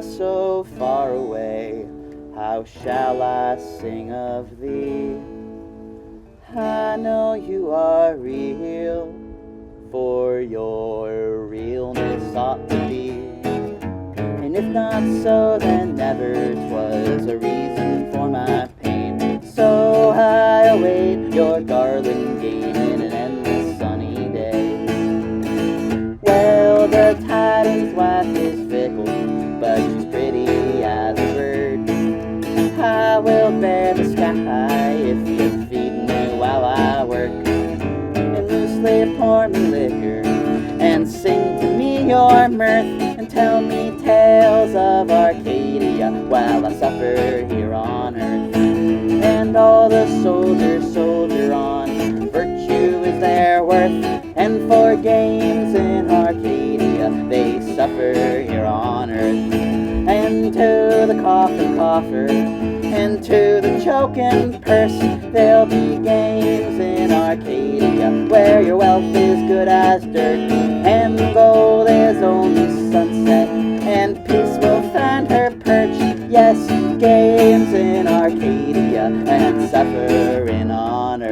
so far away, how shall I sing of thee? I know you are real, for your realness ought to be. And if not so, then never 'twas a reason for my pain. So I await your darling game in an endless sunny day. Well, the tidy's wife is fickle, but she's pretty as a bird. I will bear the sky if you feed me while I work, and loosely pour me liquor, and sing to me your mirth, and tell me tales of Arcadia while I suffer here on earth. And all the soldiers soldier on, virtue is their worth, and for games in Arcadia they suffer here on earth. And to the coffin coffer, and to the choking purse, there'll be games in Arcadia where your wealth is good as dirt, and the gold is only sunset, and peace will find her perch. Yes, games in Arcadia and suffering on